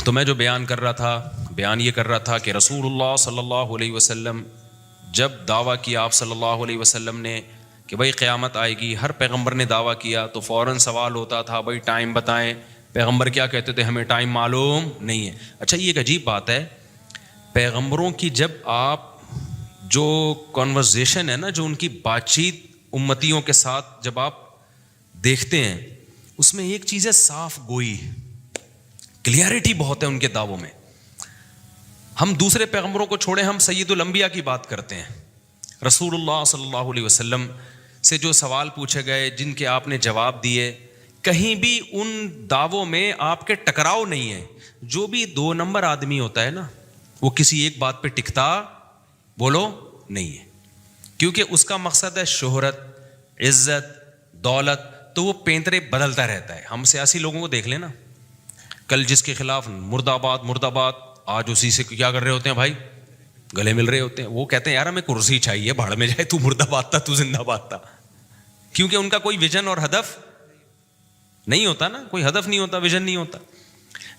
تو میں جو بیان یہ کر رہا تھا کہ رسول اللہ صلی اللہ علیہ وسلم جب دعویٰ کیا آپ صلی اللہ علیہ وسلم نے کہ بھائی قیامت آئے گی، ہر پیغمبر نے دعویٰ کیا تو فوراً سوال ہوتا تھا بھائی ٹائم بتائیں. پیغمبر کیا کہتے تھے؟ ہمیں ٹائم معلوم نہیں ہے. اچھا یہ ایک عجیب بات ہے، پیغمبروں کی جب آپ جو کنورزیشن ہے نا، جو ان کی بات چیت امتیوں کے ساتھ جب آپ دیکھتے ہیں، اس میں ایک چیز ہے صاف گوئی، کلیئرٹی بہت ہے ان کے دعووں میں. ہم دوسرے پیغمبروں کو چھوڑیں، ہم سید الانبیاء کی بات کرتے ہیں. رسول اللہ صلی اللہ علیہ وسلم سے جو سوال پوچھے گئے، جن کے آپ نے جواب دیے، کہیں بھی ان دعووں میں آپ کے ٹکراؤ نہیں ہے. جو بھی 2 نمبر آدمی ہوتا ہے نا، وہ کسی ایک بات پہ ٹکتا بولو نہیں ہے، کیونکہ اس کا مقصد ہے شہرت، عزت، دولت، تو وہ پینترے بدلتا رہتا ہے. ہم سیاسی لوگوں کو دیکھ لیں نا، کل جس کے خلاف مرد آباد مرد آباد، آج اسی سے کیا کر رہے ہوتے ہیں بھائی؟ گلے مل رہے ہوتے ہیں. وہ کہتے ہیں یار ہمیں کرسی چاہیے، بھاڑ میں جائے، تو مرد آباد تھا، تو زندہ باد تھا. کیونکہ ان کا کوئی ویژن اور ہدف نہیں ہوتا نا، کوئی ہدف نہیں ہوتا، ویژن نہیں ہوتا.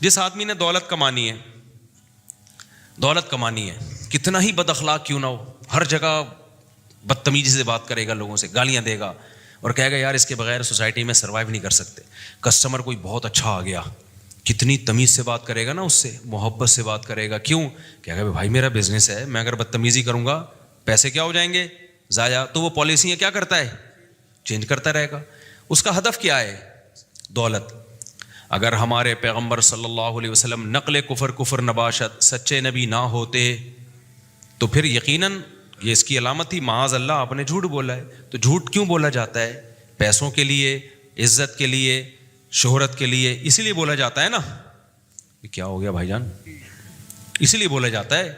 جس آدمی نے دولت کمانی ہے، کتنا ہی بد اخلاق کیوں نہ ہو، ہر جگہ بدتمیزی سے بات کرے گا، لوگوں سے گالیاں دے گا اور کہے گا یار اس کے بغیر سوسائٹی میں سروائیو نہیں کر سکتے. کسٹمر کوئی بہت اچھا آ گیا، کتنی تمیز سے بات کرے گا نا، اس سے محبت سے بات کرے گا. کیوں؟ کہے گا بھائی میرا بزنس ہے، میں اگر بدتمیزی کروں گا پیسے کیا ہو جائیں گے؟ ضائع. تو وہ پالیسیاں کیا کرتا ہے؟ چینج کرتا رہے گا. اس کا ہدف کیا ہے؟ دولت. اگر ہمارے پیغمبر صلی اللہ علیہ وسلم نقل کفر نباشت سچے نبی نہ ہوتے تو پھر یقیناً یہ اس کی علامت ہی معاذ اللہ آپ نے جھوٹ بولا ہے. تو جھوٹ کیوں بولا جاتا ہے؟ پیسوں کے لیے، عزت کے لیے، شہرت کے لیے، اسی لیے بولا جاتا ہے نا. یہ کیا ہو گیا بھائی جان؟ اسی لیے بولا جاتا ہے.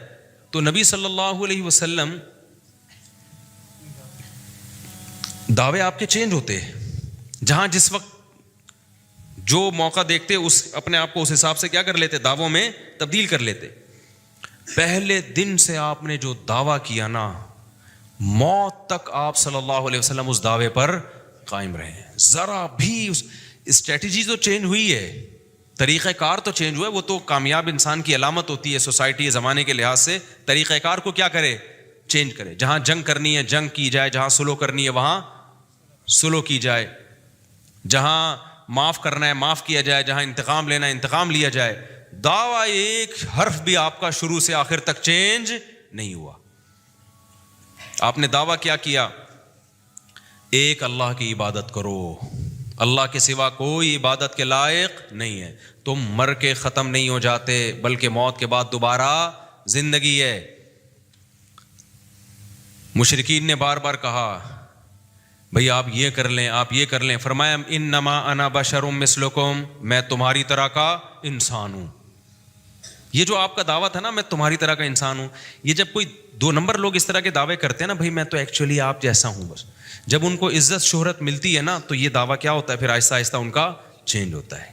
تو نبی صلی اللہ علیہ وسلم دعوے آپ کے چینج ہوتے، جہاں جس وقت جو موقع دیکھتے اس اپنے آپ کو اس حساب سے کیا کر لیتے؟ دعووں میں تبدیل کر لیتے. پہلے دن سے آپ نے جو دعویٰ کیا نا، موت تک آپ صلی اللہ علیہ وسلم اس دعوے پر قائم رہے. ذرا بھی اسٹریٹجی تو چینج ہوئی ہے، طریقہ کار تو چینج ہوا ہے. وہ تو کامیاب انسان کی علامت ہوتی ہے. سوسائٹی زمانے کے لحاظ سے طریقہ کار کو کیا کرے؟ چینج کرے. جہاں جنگ کرنی ہے جنگ کی جائے، جہاں سلو کرنی ہے وہاں سلو کی جائے، جہاں معاف کرنا ہے معاف کیا جائے، جہاں انتقام لینا ہے انتقام لیا جائے. دعویٰ ایک حرف بھی آپ کا شروع سے آخر تک چینج نہیں ہوا. آپ نے دعویٰ کیا کیا؟ ایک اللہ کی عبادت کرو، اللہ کے سوا کوئی عبادت کے لائق نہیں ہے. تم مر کے ختم نہیں ہو جاتے، بلکہ موت کے بعد دوبارہ زندگی ہے. مشرکین نے بار بار کہا بھئی آپ یہ کر لیں آپ یہ کر لیں. فرمایا انما انا بشر مثلکم، میں تمہاری طرح کا انسان ہوں. یہ جو آپ کا دعویٰ تھا نا، میں تمہاری طرح کا انسان ہوں، یہ جب کوئی 2 نمبر لوگ اس طرح کے دعوے کرتے ہیں نا، بھئی میں تو ایکچولی آپ جیسا ہوں بس، جب ان کو عزت شہرت ملتی ہے نا، تو یہ دعویٰ کیا ہوتا ہے؟ پھر آہستہ آہستہ ان کا چینج ہوتا ہے.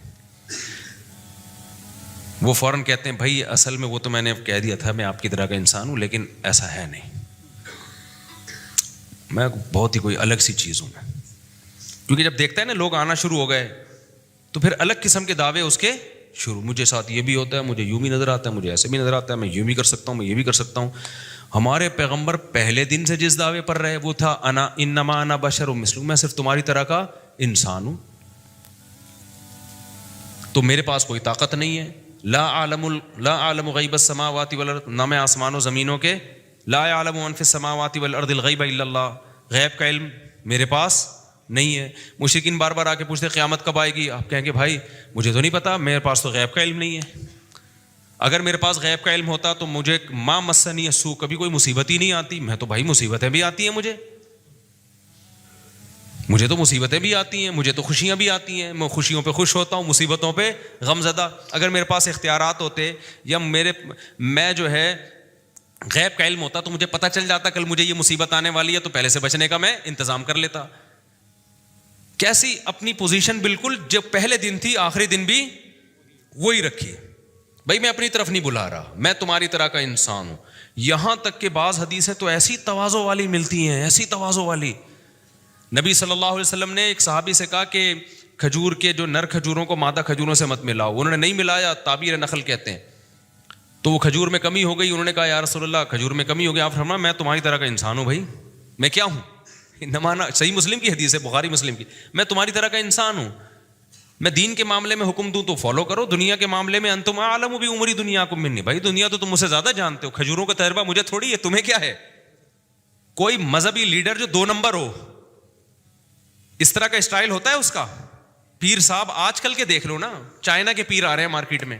وہ فوراً کہتے ہیں بھائی اصل میں وہ تو میں نے کہہ دیا تھا میں آپ کی طرح کا انسان ہوں، لیکن ایسا ہے نہیں، میں بہت ہی کوئی الگ سی چیز ہوں. کیونکہ جب دیکھتا ہے نا لوگ آنا شروع ہو گئے، تو پھر الگ قسم کے دعوے اس کے شروع. مجھے ساتھ یہ بھی ہوتا ہے، مجھے یوں بھی نظر آتا ہے، مجھے ایسے بھی نظر آتا ہے، میں یوں بھی کر سکتا ہوں، میں یہ بھی کر سکتا ہوں. ہمارے پیغمبر پہلے دن سے جس دعوے پر رہے وہ تھا انما انا بشر مثلکم، میں صرف تمہاری طرح کا انسان ہوں، تو میرے پاس کوئی طاقت نہیں ہے. لا اعلم غیب السماوات والارض، نہ میں آسمانوں زمینوں کے، لا يعلم من في السماوات والارض الغیب الا اللہ، غیب کا علم میرے پاس نہیں ہے. مشرکین بار بار آ کے پوچھتے قیامت کب آئے گی؟ آپ کہیں گے بھائی مجھے تو نہیں پتا، میرے پاس تو غیب کا علم نہیں ہے. اگر میرے پاس غیب کا علم ہوتا تو مجھے ما مسنی السوء، کبھی کوئی مصیبت ہی نہیں آتی. میں تو بھائی مصیبتیں بھی آتی ہیں، مجھے تو مصیبتیں بھی آتی ہیں، مجھے تو خوشیاں بھی آتی ہیں، میں خوشیوں پہ خوش ہوتا ہوں، مصیبتوں پہ غم زدہ. اگر میرے پاس اختیارات ہوتے یا میں جو ہے غیب کا علم ہوتا تو مجھے پتہ چل جاتا کل مجھے یہ مصیبت آنے والی ہے، تو پہلے سے بچنے کا میں انتظام کر لیتا. کیسی اپنی پوزیشن بالکل جو پہلے دن تھی آخری دن بھی وہی رکھی. بھائی میں اپنی طرف نہیں بلا رہا، میں تمہاری طرح کا انسان ہوں. یہاں تک کہ بعض حدیثیں تو ایسی تواضع والی ملتی ہیں، ایسی تواضع والی. نبی صلی اللہ علیہ وسلم نے ایک صحابی سے کہا کہ کھجور کے جو نر کھجوروں کو مادہ کھجوروں سے مت ملاؤ. انہوں نے نہیں ملایا, تعبیر نخل کہتے ہیں. تو وہ کھجور میں کمی ہو گئی, انہوں نے کہا یا رسول اللہ کھجور میں کمی ہو گئی. آپ فرمایا میں تمہاری طرح کا انسان ہوں بھائی, میں کیا ہوں, نمانا. صحیح مسلم کی حدیث ہے, بخاری مسلم کی. میں تمہاری طرح کا انسان ہوں, میں دین کے معاملے میں حکم دوں تو فالو کرو, دنیا کے معاملے میں انتم اعلم بامور دنیاکم منی. بھائی دنیا تو تم مجھ سے زیادہ جانتے ہو, کھجوروں کا تجربہ مجھے تھوڑی ہے, تمہیں کیا ہے. کوئی مذہبی لیڈر جو 2 نمبر ہو, اس طرح کا اسٹائل ہوتا ہے اس کا. پیر صاحب آج کل کے دیکھ لو نا, چائنا کے پیر آ رہے ہیں مارکیٹ میں,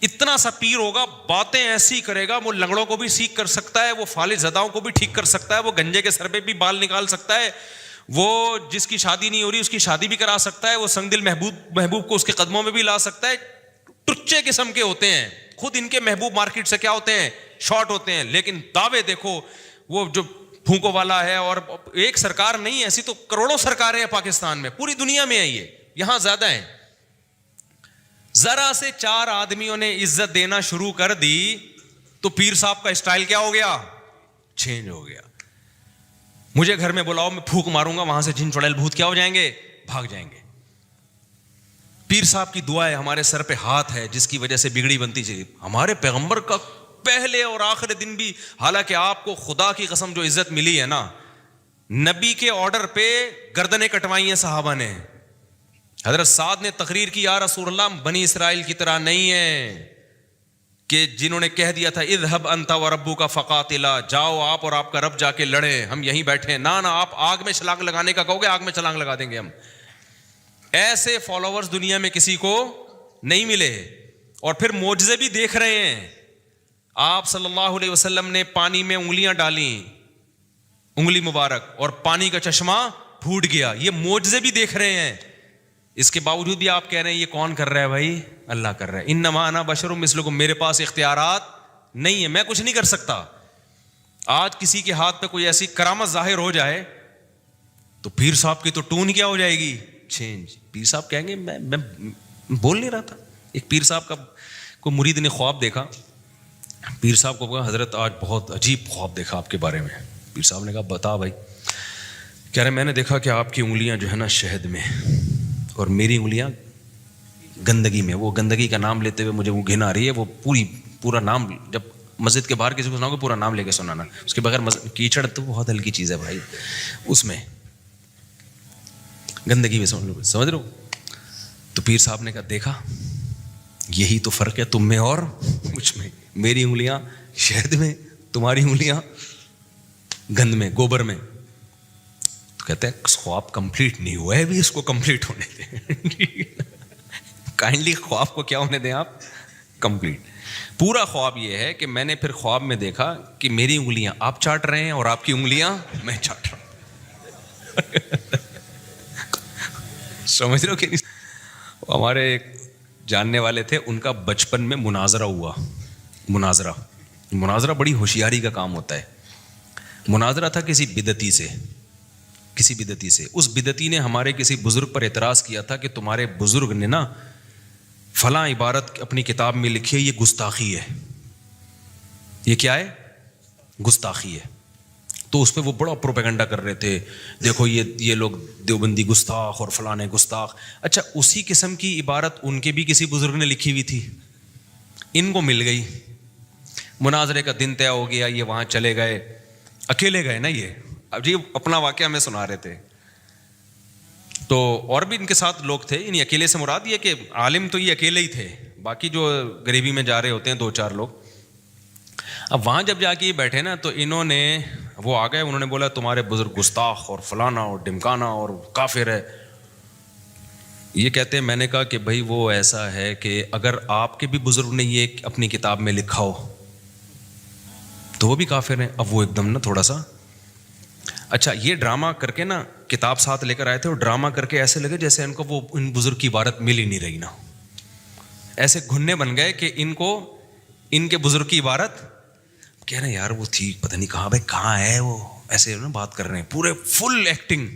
اتنا سا پیر ہوگا, باتیں ایسی کرے گا, وہ لنگڑوں کو بھی سیکھ کر سکتا ہے, وہ فالج زداؤں کو بھی ٹھیک کر سکتا ہے, وہ گنجے کے سر پہ بھی بال نکال سکتا ہے, وہ جس کی شادی نہیں ہو رہی اس کی شادی بھی کرا سکتا ہے, وہ سنگ دل محبوب کو اس کے قدموں میں بھی لا سکتا ہے. ٹچے قسم کے ہوتے ہیں, خود ان کے محبوب مارکیٹ سے کیا ہوتے ہیں, شارٹ ہوتے ہیں. لیکن دعوے دیکھو, وہ جو پھونکوں والا ہے, اور ایک سرکار نہیں, ایسی تو کروڑوں سرکاریں ہیں پاکستان میں, پوری دنیا میں ہے, یہ یہاں زیادہ ہیں. ذرا سے 4 آدمیوں نے عزت دینا شروع کر دی تو پیر صاحب کا اسٹائل کیا ہو گیا, چینج ہو گیا. مجھے گھر میں بلاؤ, میں پھونک ماروں گا, وہاں سے جن چڑیل بھوت کیا ہو جائیں گے, بھاگ جائیں گے. پیر صاحب کی دعا ہے, ہمارے سر پہ ہاتھ ہے جس کی وجہ سے بگڑی بنتی چاہیے. ہمارے پیغمبر کا پہلے اور آخر دن بھی, حالانکہ آپ کو خدا کی قسم جو عزت ملی ہے نا, نبی کے آرڈر پہ گردنیں کٹوائی ہیں صحابہ نے. حضرت سعد نے تقریر کی, یا رسول اللہ بنی اسرائیل کی طرح نہیں ہے کہ جنہوں نے کہہ دیا تھا اذهب انت وربک فقاتلا, جاؤ آپ اور آپ کا رب جا کے لڑیں, ہم یہیں بیٹھے ہیں. نہ آپ آگ میں چھلانگ لگانے کا کہو گے, آگ میں چھلانگ لگا دیں گے ہم. ایسے فالوورز دنیا میں کسی کو نہیں ملے. اور پھر معجزے بھی دیکھ رہے ہیں. آپ صلی اللہ علیہ وسلم نے پانی میں انگلیاں ڈالیں, انگلی مبارک, اور پانی کا چشمہ پھوٹ گیا. یہ معجزے بھی دیکھ رہے ہیں. اس کے باوجود بھی آپ کہہ رہے ہیں یہ کون کر رہا ہے بھائی, اللہ کر رہا ہے. انما انا بشر مثلکم, میرے پاس اختیارات نہیں ہے, میں کچھ نہیں کر سکتا. آج کسی کے ہاتھ پہ کوئی ایسی کرامت ظاہر ہو جائے تو پیر صاحب کی تو ٹون کیا ہو جائے گی, چینج. پیر صاحب کہیں گے میں بول نہیں رہا تھا. ایک پیر صاحب کا کوئی مرید نے خواب دیکھا, پیر صاحب کو کہا حضرت آج بہت عجیب خواب دیکھا آپ کے بارے میں. پیر صاحب نے کہا بتا بھائی. کہہ رہے میں نے دیکھا کہ آپ کی انگلیاں جو ہے نا شہد میں, اور میری انگلیاں گندگی میں. وہ گندگی کا نام لیتے ہوئے مجھے وہ گھن آ رہی ہے. وہ پورا نام جب مسجد کے باہر کسی کو سناؤ گے پورا نام لے کے سنانا, اس کے بغیر کیچڑ تو بہت ہلکی چیز ہے بھائی, اس میں گندگی میں سمجھ رہے ہو. تو پیر صاحب نے کہا دیکھا یہی تو فرق ہے تم میں اور مجھ میں, میری انگلیاں شہد میں, تمہاری انگلیاں گند میں, گوبر میں. تو کہتے ہیں خواب کمپلیٹ نہیں ہوا ہے ابھی, اس کو کمپلیٹ ہونے دیں. کائنڈلی خواب کو کیا ہونے دیں آپ, کمپلیٹ. پورا خواب یہ ہے کہ میں نے پھر خواب میں دیکھا کہ میری انگلیاں آپ چاٹ رہے ہیں اور آپ کی انگلیاں میں چاٹ رہا ہوں. سمجھ رہے ہو کہ نہیں. ہمارے ایک جاننے والے تھے, ان کا بچپن میں مناظرہ ہوا. مناظرہ بڑی ہوشیاری کا کام ہوتا ہے. مناظرہ تھا کسی بدعتی سے. اس بدعتی نے ہمارے کسی بزرگ پر اعتراض کیا تھا کہ تمہارے بزرگ نے نا فلاں عبارت اپنی کتاب میں لکھی ہے, یہ گستاخی ہے. یہ کیا ہے, گستاخی ہے. تو اس پہ وہ بڑا پروپیگنڈا کر رہے تھے, دیکھو یہ لوگ دیوبندی گستاخ اور فلاں گستاخ. اچھا اسی قسم کی عبارت ان کے بھی کسی بزرگ نے لکھی ہوئی تھی, ان کو مل گئی. مناظرے کا دن طے ہو گیا, یہ وہاں چلے گئے, اکیلے گئے نا. یہ اب یہ اپنا واقعہ ہمیں سنا رہے تھے. تو اور بھی ان کے ساتھ لوگ تھے, یعنی اکیلے سے مراد یہ کہ عالم تو یہ اکیلے ہی تھے, باقی جو غریبی میں جا رہے ہوتے ہیں 2-4 لوگ. اب وہاں جب جا کے یہ بیٹھے نا تو انہوں نے, وہ آ گئے, انہوں نے بولا تمہارے بزرگ گستاخ اور فلانا اور ڈمکانا اور کافر ہے. یہ کہتے ہیں, میں نے کہا کہ بھائی وہ ایسا ہے کہ اگر آپ کے بھی بزرگ نے یہ اپنی کتاب میں لکھا ہو تو وہ بھی کافر ہیں. اب وہ ایک دم نا تھوڑا سا, اچھا یہ ڈرامہ کر کے نا کتاب ساتھ لے کر آئے تھے, اور ڈرامہ کر کے ایسے لگے جیسے ان کو وہ ان بزرگ کی عبارت مل ہی نہیں رہی نا. ایسے گھننے بن گئے کہ ان کو ان کے بزرگ کی عبارت کہہ رہے ہیں یار وہ تھی پتہ نہیں کہاں, بھائی کہاں ہے وہ, ایسے نا بات کر رہے ہیں پورے فل ایکٹنگ.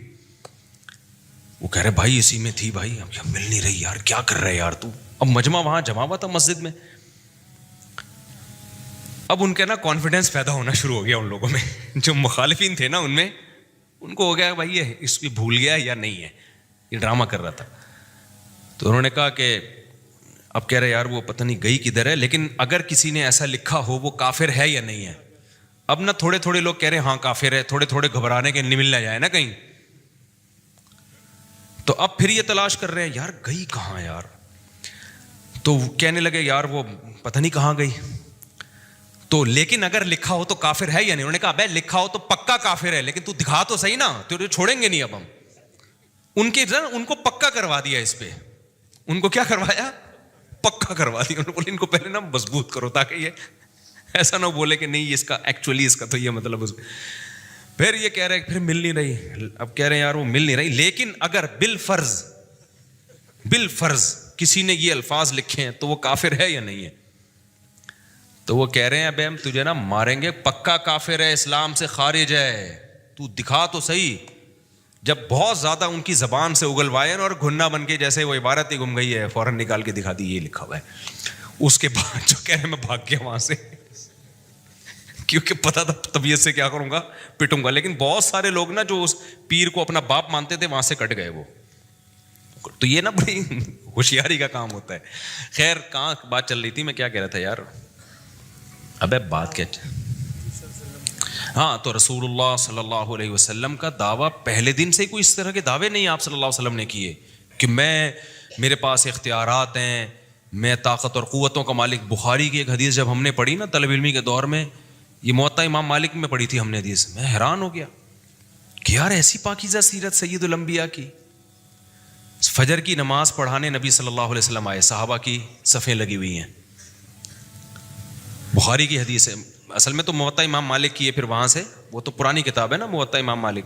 وہ کہہ رہے بھائی اسی میں تھی بھائی, اب مل نہیں رہی یار, کیا کر رہے یار تو. اب مجمع وہاں جمع ہوا تھا مسجد میں. اب ان کے نا کانفیڈنس پیدا ہونا شروع ہو گیا ان لوگوں میں, جو مخالفین تھے نا ان میں, ان کو ہو گیا بھائی یہ اس کی بھول گیا یا نہیں ہے. یہ ڈرامہ کر رہا تھا. تو انہوں نے کہا کہ اب کہہ رہے یار وہ پتہ نہیں گئی کدھر ہے, لیکن اگر کسی نے ایسا لکھا ہو وہ کافر ہے یا نہیں ہے. اب نہ تھوڑے تھوڑے لوگ کہہ رہے ہیں ہاں کافر ہے, تھوڑے تھوڑے گھبرانے کے نمل نہ جائے نا کہیں. تو اب پھر یہ تلاش کر رہے ہیں یار گئی کہاں یار. تو کہنے لگے یار وہ پتہ نہیں کہاں گئی. تو لیکن اگر لکھا ہو تو کافر ہے یا نہیں. انہوں نے کہا بھائی لکھا ہو تو پکا کافر ہے, لیکن تو دکھا تو صحیح نا, تو چھوڑیں گے نہیں اب ہم. ان کو پکا کروا دیا اس پہ. ان کو کیا کروایا؟ پکا کروا دیا. انہوں نے بولے ان کو پہلے نا مضبوط کرو تاکہ یہ ایسا نہ بولے کہ نہیں اس کا ایکچولی اس کا تو یہ مطلب. پھر یہ کہہ رہے پھر مل نہیں رہی. اب کہہ رہے ہیں یار وہ مل نہیں رہی, لیکن اگر بالفرض کسی نے یہ الفاظ لکھے ہیں تو وہ کافر ہے یا نہیں ہے. تو وہ کہہ رہے ہیں ابے ہم تجھے نا ماریں گے, پکا کافر ہے, اسلام سے خارج ہے, تو دکھا تو صحیح. جب بہت زیادہ ان کی زبان سے اگلوائے اور گھننا بن کے جیسے وہ عبارت ہی گم گئی ہے, فوراً نکال کے دکھا دی یہ لکھا ہوا ہے. اس کے بعد جو کہہ رہے میں بھاگ گیا وہاں سے, کیونکہ پتا تھا طبیعت سے کیا کروں گا, پٹوں گا. لیکن بہت سارے لوگ نا جو اس پیر کو اپنا باپ مانتے تھے وہاں سے کٹ گئے وہ. تو یہ نا بڑی ہوشیاری کا کام ہوتا ہے. خیر کہاں بات چل رہی تھی, میں کیا کہہ رہا تھا یار, ابے بات کیا. ہاں تو رسول اللہ صلی اللہ علیہ وسلم کا دعویٰ پہلے دن سے کوئی اس طرح کے دعوے نہیں آپ صلی اللہ علیہ وسلم نے کیے کہ میرے پاس اختیارات ہیں, میں طاقت اور قوتوں کا مالک. بخاری کی ایک حدیث جب ہم نے پڑھی نا طالب علمی کے دور میں, یہ موطا امام مالک میں پڑھی تھی ہم نے حدیث, میں حیران ہو گیا کہ یار ایسی پاکیزہ سیرت سید الانبیاء کی. فجر کی نماز پڑھانے نبی صلی اللہ علیہ وسلم آئے, صحابہ کی صفیں لگی ہوئی ہیں. بخاری کی حدیث ہے, اصل میں تو موطا امام مالک کی ہے, پھر وہاں سے وہ تو پرانی کتاب ہے نا موطا امام مالک.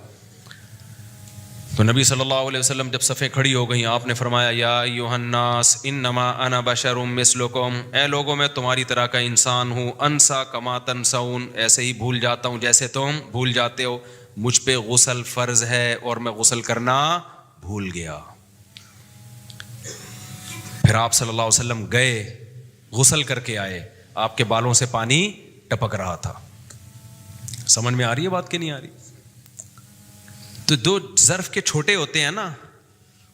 تو نبی صلی اللہ علیہ وسلم جب صفیں کھڑی ہو گئیں, آپ نے فرمایا یا ایھا الناس انما انا بشر مثلکم, اے لوگوں میں تمہاری طرح کا انسان ہوں. انسا کما تنسون, ایسے ہی بھول جاتا ہوں جیسے تم بھول جاتے ہو. مجھ پہ غسل فرض ہے اور میں غسل کرنا بھول گیا. پھر آپ صلی اللہ علیہ وسلم گئے, غسل کر کے آئے, آپ کے بالوں سے پانی ٹپک رہا تھا. سمجھ میں آ رہی ہے بات کہ نہیں آ رہی؟ تو دو ظرف کے چھوٹے ہوتے ہیں نا,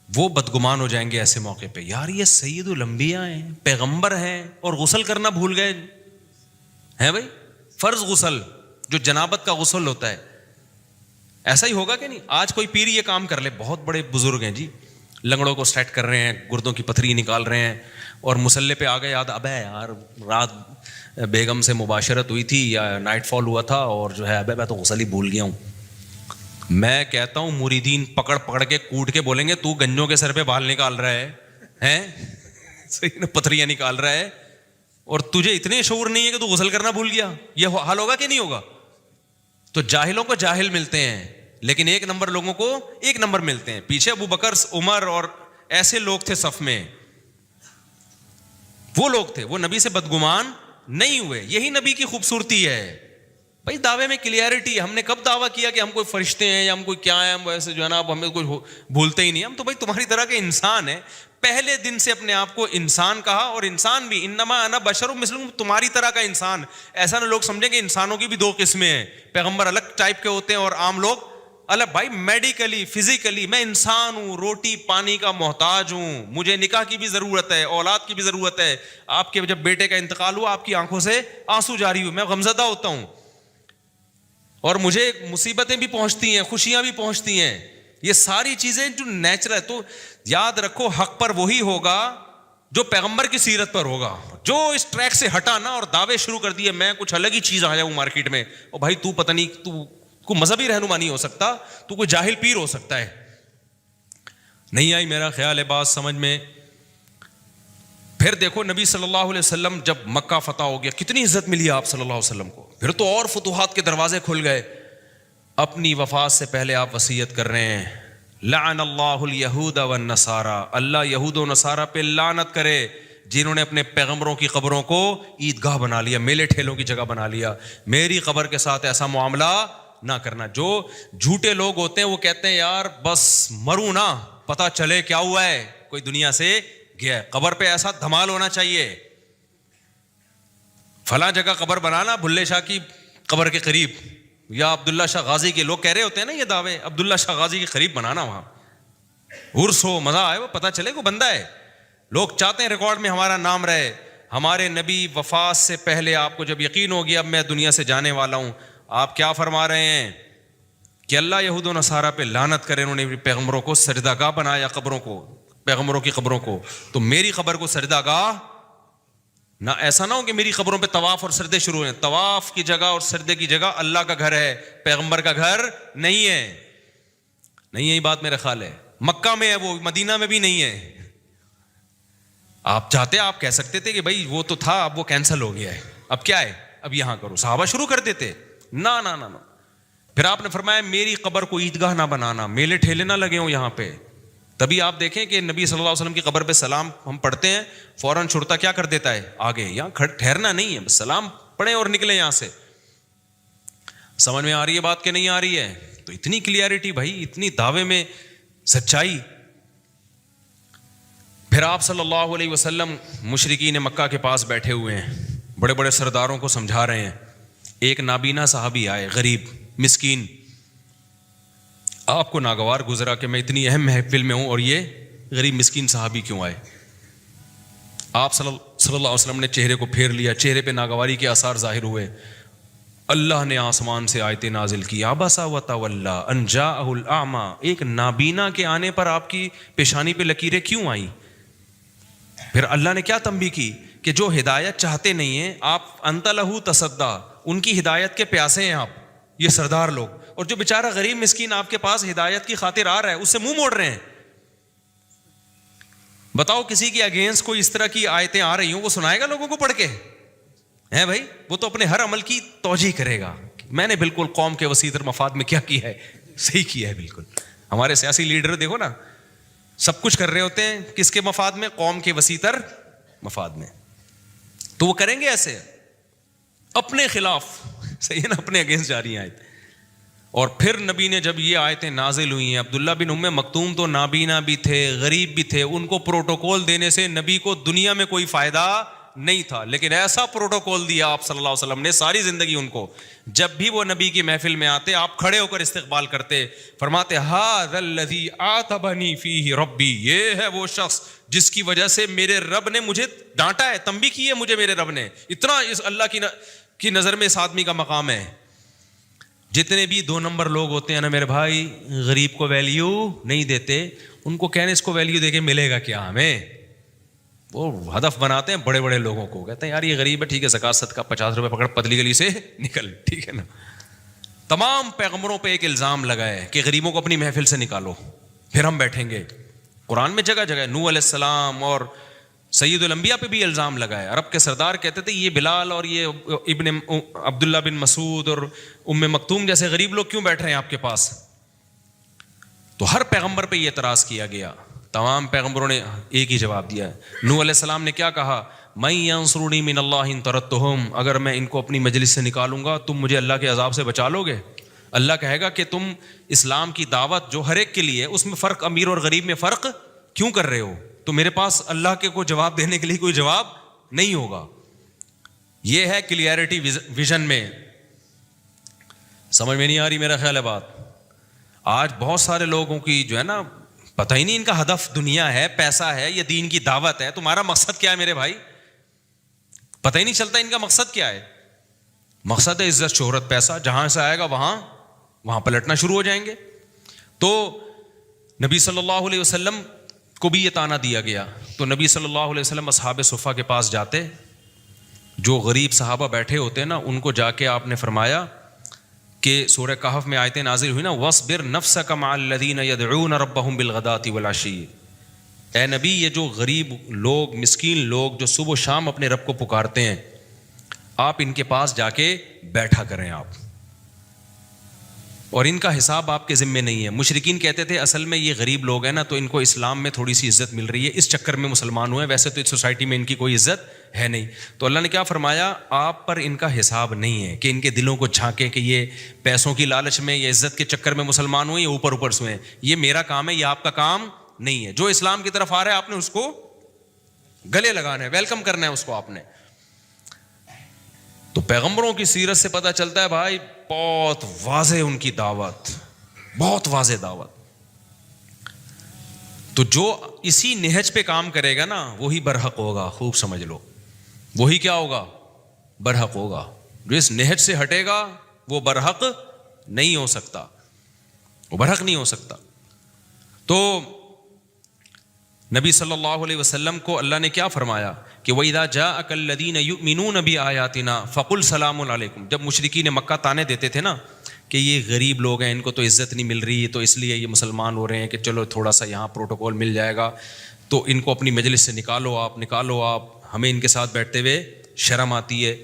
وہ بدگمان ہو جائیں گے ایسے موقع پہ, یار یہ سید الانبیاء ہیں, پیغمبر ہیں, اور غسل کرنا بھول گئے ہیں. بھائی فرض غسل جو جنابت کا غسل ہوتا ہے, ایسا ہی ہوگا کہ نہیں؟ آج کوئی پیر یہ کام کر لے, بہت بڑے بزرگ ہیں جی, لنگڑوں کو سیٹ کر رہے ہیں, گردوں کی پتھری نکال رہے ہیں, اور مسلح پہ آ گئے یاد, ابے یار رات بیگم سے مباشرت ہوئی تھی یا نائٹ فال ہوا تھا, اور جو ہے ابے میں تو غسل ہی بھول گیا ہوں. میں کہتا ہوں مریدین پکڑ پکڑ کے کوٹ کے بولیں گے تو گنجوں کے سر پہ بال نکال رہا ہے صحیح نا, پتھریاں نکال رہا ہے, اور تجھے اتنے شعور نہیں ہے کہ تو غسل کرنا بھول گیا. یہ حال ہوگا کہ نہیں ہوگا؟ تو جاہلوں کو جاہل ملتے ہیں, لیکن ایک نمبر لوگوں کو ایک نمبر ملتے ہیں. پیچھے ابو بکر, عمر اور ایسے لوگ تھے صف میں, وہ لوگ تھے, وہ نبی سے بدگمان نہیں ہوئے. یہی نبی کی خوبصورتی ہے بھائی, دعوے میں کلیئرٹی. ہم نے کب دعویٰ کیا کہ ہم کوئی فرشتے ہیں یا ہم کوئی کیا ہیں, ہم ویسے جو ہے نا ہمیں کوئی بھولتے ہی نہیں. ہم تو بھائی تمہاری طرح کے انسان ہیں. پہلے دن سے اپنے آپ کو انسان کہا, اور انسان بھی انما انا بشر مثلکم, تمہاری طرح کا انسان. ایسا نہ لوگ سمجھیں کہ انسانوں کی بھی دو قسمیں ہیں, پیغمبر الگ ٹائپ کے ہوتے ہیں اور عام لوگ الگ. بھائی میڈیکلی فزیکلی میں انسان ہوں, روٹی پانی کا محتاج ہوں, مجھے نکاح کی بھی ضرورت ہے, اولاد کی بھی ضرورت ہے. آپ کے جب بیٹے کا انتقال ہوا آپ کی آنکھوں سے آنسو جاری ہوئے, میں غمزدہ ہوتا ہوں, اور مجھے مصیبتیں بھی پہنچتی ہیں, خوشیاں بھی پہنچتی ہیں. یہ ساری چیزیں جو نیچرل ہے. تو یاد رکھو حق پر وہی ہوگا جو پیغمبر کی سیرت پر ہوگا. جو اس ٹریک سے ہٹا نا اور دعوے شروع کر دیے میں کچھ الگ ہی چیز آیا ہوں مارکیٹ میں, اور بھائی تو پتہ نہیں, تو کوئی مذہبی رہنما نہیں ہو سکتا, تو کوئی جاہل پیر ہو سکتا ہے. نہیں آئی میرا خیال ہے بات سمجھ میں. پھر دیکھو نبی صلی اللہ علیہ وسلم جب مکہ فتح ہو گیا, کتنی عزت ملی آپ صلی اللہ علیہ وسلم کو. پھر تو اور فتوحات کے دروازے کھل گئے. اپنی وفات سے پہلے آپ وصیت کر رہے ہیں, لعن اللہ الیہود والنصارى, اللہ یہود و نصارہ پہ لعنت کرے جنہوں نے اپنے پیغمبروں کی قبروں کو عیدگاہ بنا لیا, میلے ٹھیلوں کی جگہ بنا لیا. میری قبر کے ساتھ ایسا معاملہ نہ کرنا. جو جھوٹے لوگ ہوتے ہیں وہ کہتے ہیں یار بس مروں نا, پتہ چلے کیا ہوا ہے, کوئی دنیا سے گیا ہے. قبر پہ ایسا دھمال ہونا چاہیے, فلاں جگہ قبر بنانا بھلے شاہ کی قبر کے قریب, یا عبداللہ شاہ غازی کے لوگ کہہ رہے ہوتے ہیں نا یہ دعوے, عبداللہ شاہ غازی کے قریب بنانا وہاں. عرس ہو, مزہ آئے, وہ پتہ چلے وہ بندہ ہے. لوگ چاہتے ہیں ریکارڈ میں ہمارا نام رہے. ہمارے نبی وفات سے پہلے آپ کو جب یقین ہو گیا اب میں دنیا سے جانے والا ہوں, آپ کیا فرما رہے ہیں کہ اللہ یہود و نصارہ پہ لعنت کرے, انہوں نے پیغمبروں کو سجدہ گاہ بنایا, قبروں کو, پیغمبروں کی قبروں کو, تو میری قبر کو سجدہ گاہ نہ. ایسا نہ ہو کہ میری قبروں پہ طواف اور سجدے شروع ہیں. طواف کی جگہ اور سجدے کی جگہ اللہ کا گھر ہے, پیغمبر کا گھر نہیں ہے. نہیں, یہی بات میرا خیال ہے. مکہ میں ہے وہ, مدینہ میں بھی نہیں ہے. آپ چاہتے, آپ کہہ سکتے تھے کہ بھائی وہ تو تھا, اب وہ کینسل ہو گیا ہے, اب کیا ہے, اب یہاں کرو. صحابہ شروع کر دیتے. نہ نہ نہ. پھر آپ نے فرمایا میری قبر کو عیدگاہ نہ بنانا, میلے ٹھیلے نہ لگے ہوں یہاں پہ. تبھی آپ دیکھیں کہ نبی صلی اللہ علیہ وسلم کی قبر پہ سلام ہم پڑھتے ہیں, فوراً چھڑتا کیا کر دیتا ہے آگے, یہاں ٹھہرنا نہیں ہے, بس سلام پڑھیں اور نکلیں یہاں سے. سمجھ میں آ رہی ہے بات کہ نہیں آ رہی ہے؟ تو اتنی کلیئرٹی بھائی, اتنی دعوے میں سچائی. پھر آپ صلی اللہ علیہ وسلم مشرکین مکہ کے پاس بیٹھے ہوئے ہیں, بڑے بڑے سرداروں کو سمجھا رہے ہیں. ایک نابینا صحابی آئے, غریب مسکین, آپ کو ناگوار گزرا کہ میں اتنی اہم محفل میں ہوں اور یہ غریب مسکین صحابی کیوں آئے. آپ صلی اللہ علیہ وسلم نے چہرے کو پھیر لیا, چہرے پہ ناگواری کے آثار ظاہر ہوئے. اللہ نے آسمان سے آیتیں نازل کی, عبس وتولی ان جاءہ الاعمی, ایک نابینا کے آنے پر آپ کی پیشانی پہ لکیریں کیوں آئیں؟ پھر اللہ نے کیا تنبیہ کی کہ جو ہدایت چاہتے نہیں ہیں آپ, انت لہو تصدی, ان کی ہدایت کے پیاسے ہیں آپ, یہ سردار لوگ. اور جو بیچارہ غریب مسکین آپ کے پاس ہدایت کی خاطر آ رہا ہے اس سے منہ موڑ رہے ہیں. بتاؤ کسی کے اگینسٹ کوئی اس طرح کی آیتیں آ رہی ہوں, وہ سنائے گا لوگوں کو پڑھ کے؟ ہے بھائی, وہ تو اپنے ہر عمل کی توجیہ کرے گا, میں نے بالکل قوم کے وسیع تر مفاد میں کیا ہے, صحیح کیا ہے بالکل. ہمارے سیاسی لیڈر دیکھو نا, سب کچھ کر رہے ہوتے ہیں کس کے مفاد میں؟ قوم کے وسیع تر مفاد میں. تو وہ کریں گے ایسے اپنے خلاف, صحیح ہے نا, اپنے اگینسٹ جا رہی ہیں آیتیں. اور پھر نبی نے جب یہ آیتیں نازل ہوئی ہیں, عبداللہ بن ام مکتوم تو نابینا بھی تھے, غریب بھی تھے, ان کو پروٹوکول دینے سے نبی کو دنیا میں کوئی فائدہ نہیں تھا, لیکن ایسا پروٹوکول دیا آپ صلی اللہ علیہ وسلم نے ساری زندگی ان کو. جب بھی وہ نبی کی محفل میں آتے آپ کھڑے ہو کر استقبال کرتے, فرماتے ھذا الذی عاتبنی فیہ ربی, یہ ہے وہ شخص جس کی وجہ سے میرے رب نے مجھے ڈانٹا ہے, تنبیہ کی ہے مجھے میرے رب نے. اتنا اس اللہ کی نظر میں اس آدمی کا مقام ہے. جتنے بھی 2 نمبر لوگ ہوتے ہیں نا میرے بھائی, غریب کو ویلیو نہیں دیتے, ان کو کہنے اس کو ویلیو دے کے ملے گا کیا ہمیں, وہ ہدف بناتے ہیں بڑے بڑے لوگوں کو, کہتے ہیں یار یہ غریب ہے, ٹھیک ہے زکوٰۃ صدقہ 50 روپے پکڑ, پتلی گلی سے نکل, ٹھیک ہے نا. تمام پیغمبروں پہ ایک الزام لگا ہے کہ غریبوں کو اپنی محفل سے نکالو, پھر ہم بیٹھیں گے. قرآن میں جگہ جگہ, نوح علیہ السلام اور سید الانبیاء پہ بھی الزام لگا ہے. عرب کے سردار کہتے تھے یہ بلال اور یہ ابن عبداللہ بن مسعود اور ام مکتوم جیسے غریب لوگ کیوں بیٹھ رہے ہیں آپ کے پاس؟ تو ہر پیغمبر پہ یہ اعتراض کیا گیا, تمام پیغمبروں نے ایک ہی جواب دیا ہے. نوح علیہ السلام نے کیا کہا, من ینصرنی من اللہ ان طردتہم, اگر میں ان کو اپنی مجلس سے نکالوں گا تم مجھے اللہ کے عذاب سے بچا لو گے؟ اللہ کہے گا کہ تم اسلام کی دعوت جو ہر ایک کے لیے, اس میں فرق امیر اور غریب میں فرق کیوں کر رہے ہو؟ تو میرے پاس اللہ کے کو جواب دینے کے لیے کوئی جواب نہیں ہوگا. یہ ہے کلیئرٹی ویژن میں. سمجھ میں نہیں آ رہی میرا خیال ہے بات؟ آج بہت سارے لوگوں کی جو ہے نا, پتہ ہی نہیں ان کا ہدف دنیا ہے, پیسہ ہے, یا دین کی دعوت ہے. تمہارا مقصد کیا ہے میرے بھائی؟ پتہ ہی نہیں چلتا ان کا مقصد کیا ہے. مقصد ہے عزت, شہرت, پیسہ, جہاں سے آئے گا وہاں پلٹنا شروع ہو جائیں گے. تو نبی صلی اللہ علیہ وسلم کو بھی یہ طعنہ دیا گیا. تو نبی صلی اللہ علیہ وسلم اصحاب صفہ کے پاس جاتے, جو غریب صحابہ بیٹھے ہوتے ہیں نا, ان کو جا کے آپ نے فرمایا کہ سورہ کہف میں آیتیں نازل ہوئی نا, وَاصْبِرْ نَفْسَكَ مَعَ الَّذِينَ يَدْعُونَ رَبَّهُمْ بِالْغَدَاةِ وَالْعَشِيِّ. اے نبی, یہ جو غریب لوگ, مسکین لوگ جو صبح و شام اپنے رب کو پکارتے ہیں, آپ ان کے پاس جا کے بیٹھا کریں آپ, اور ان کا حساب آپ کے ذمے نہیں ہے. مشرکین کہتے تھے اصل میں یہ غریب لوگ ہیں نا, تو ان کو اسلام میں تھوڑی سی عزت مل رہی ہے, اس چکر میں مسلمان ہوئے, ویسے تو اس سوسائٹی میں ان کی کوئی عزت ہے نہیں. تو اللہ نے کیا فرمایا, آپ پر ان کا حساب نہیں ہے کہ ان کے دلوں کو جھانکیں کہ یہ پیسوں کی لالچ میں یا عزت کے چکر میں مسلمان ہوئے یا اوپر سے ہوئے. یہ میرا کام ہے, یہ آپ کا کام نہیں ہے. جو اسلام کی طرف آ رہا ہے آپ نے اس کو گلے لگانا ہے, ویلکم کرنا ہے اس کو آپ نے. تو پیغمبروں کی سیرت سے پتہ چلتا ہے بھائی, بہت واضح ان کی دعوت, بہت واضح دعوت. تو جو اسی نہج پہ کام کرے گا نا وہی برحق ہوگا. خوب سمجھ لو, وہی کیا ہوگا؟ برحق ہوگا. جو اس نہج سے ہٹے گا وہ برحق نہیں ہو سکتا, وہ برحق نہیں ہو سکتا. تو نبی صلی اللہ علیہ وسلم کو اللہ نے کیا فرمایا کہ وَإِذَا جَاءَكَ الَّذِينَ يُؤْمِنُونَ بِآيَاتِنَا فَقُلْ سَلَامٌ عَلَيْكُمْ. جب مشرکین مکہ تانے دیتے تھے نا کہ یہ غریب لوگ ہیں, ان کو تو عزت نہیں مل رہی, تو اس لیے یہ مسلمان ہو رہے ہیں کہ چلو تھوڑا سا یہاں پروٹوکول مل جائے گا, تو ان کو اپنی مجلس سے نکالو آپ, ہمیں ان کے ساتھ بیٹھتے ہوئے شرم آتی ہے.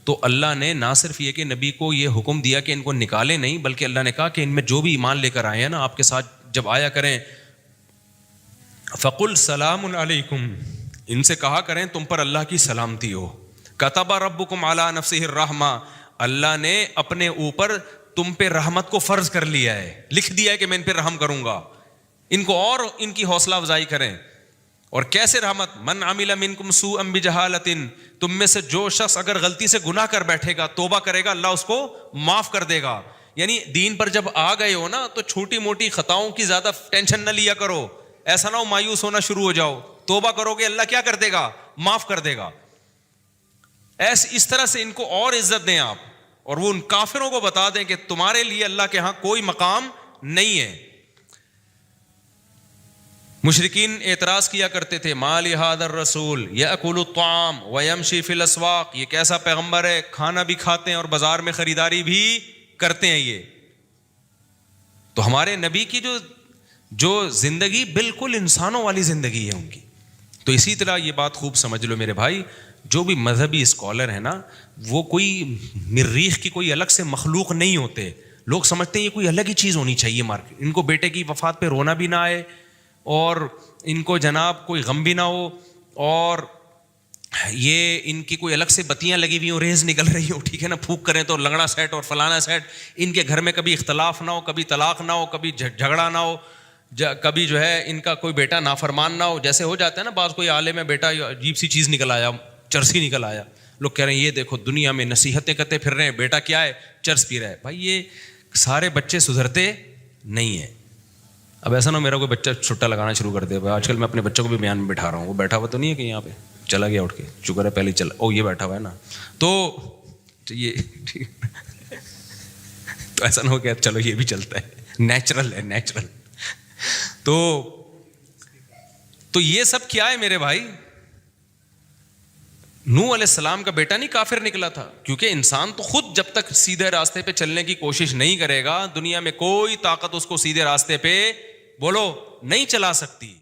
تو اللہ نے نہ صرف یہ کہ نبی کو یہ حکم دیا کہ ان کو نکالے نہیں, بلکہ اللہ نے کہا کہ ان میں جو بھی ایمان لے کر آئے ہیں نا آپ کے ساتھ جب آیا کریں, فَقُلْ سَلَامٌ عَلَيْكُمْ, ان سے کہا کریں تم پر اللہ کی سلامتی ہو. كَتَبَ رَبُّكُمْ عَلَىٰ نَفْسِهِ الرَّحْمَةَ, اللہ نے اپنے اوپر تم پہ رحمت کو فرض کر لیا ہے, لکھ دیا ہے کہ میں ان پہ رحم کروں گا. ان کو اور ان کی حوصلہ افزائی کریں. اور کیسے رحمت؟ من عمل منکم سوءا بجہالۃ, تم میں سے جو شخص اگر غلطی سے گناہ کر بیٹھے گا, توبہ کرے گا, اللہ اس کو معاف کر دے گا. یعنی دین پر جب آ گئے ہو نا تو چھوٹی موٹی خطاؤں کی زیادہ ٹینشن نہ لیا کرو, ایسا نہ ہو مایوس ہونا شروع ہو جاؤ. توبہ کرو گے اللہ کیا کر دے گا؟ معاف کر دے گا. اس طرح سے ان کو اور عزت دیں آپ, اور وہ ان کافروں کو بتا دیں کہ تمہارے لیے اللہ کے ہاں کوئی مقام نہیں ہے. مشرکین اعتراض کیا کرتے تھے, ما لہذا الرسول یأکل الطعام ویمشی فی الاسواق, یہ کیسا پیغمبر ہے, کھانا بھی کھاتے ہیں اور بازار میں خریداری بھی کرتے ہیں یہ. تو ہمارے نبی کی جو زندگی بالکل انسانوں والی زندگی ہے ان کی. تو اسی طرح یہ بات خوب سمجھ لو میرے بھائی, جو بھی مذہبی اسکالر ہے نا وہ کوئی مریخ کی کوئی الگ سے مخلوق نہیں ہوتے. لوگ سمجھتے ہیں یہ کوئی الگ ہی چیز ہونی چاہیے مارکیٹ, ان کو بیٹے کی وفات پہ رونا بھی نہ آئے, اور ان کو جناب کوئی غم بھی نہ ہو, اور یہ ان کی کوئی الگ سے بتیاں لگی ہوئی ہوں, ریز نکل رہی ہو, ٹھیک ہے نا, پھونک کریں تو لنگڑا سیٹ اور فلانا سیٹ. ان کے گھر میں کبھی اختلاف نہ ہو, کبھی طلاق نہ ہو, کبھی جھگڑا نہ ہو, کبھی جو ہے ان کا کوئی بیٹا نافرمان نہ ہو. جیسے ہو جاتا ہے نا بعض, کوئی عالم ہے بیٹا عجیب سی چیز نکل آیا, چرسی نکل آیا, لوگ کہہ رہے ہیں یہ دیکھو دنیا میں نصیحتیں کرتے پھر رہے ہیں, بیٹا کیا ہے, چرس پی رہا ہے. بھائی یہ سارے بچے سدھرتے نہیں ہیں. اب ایسا نہ میرا کوئی بچہ چھٹا لگانا شروع کر دے. آج کل میں اپنے بچوں کو بھی بیان میں بٹھا رہا ہوں, وہ بیٹھا ہوا تو نہیں ہے کہ یہاں پہ چلا گیا اٹھ کے, شکر ہے پہلے چلا, او یہ بیٹھا ہوا ہے نا, تو یہ تو ایسا نہ ہو کہ چلو یہ بھی چلتا ہے, نیچرل ہے نیچرل. تو یہ سب کیا ہے میرے بھائی؟ نوح علیہ السلام کا بیٹا نہیں کافر نکلا تھا, کیونکہ انسان تو خود جب تک سیدھے راستے پہ چلنے کی کوشش نہیں کرے گا, دنیا میں کوئی طاقت اس کو سیدھے راستے پہ بولو نہیں چلا سکتی.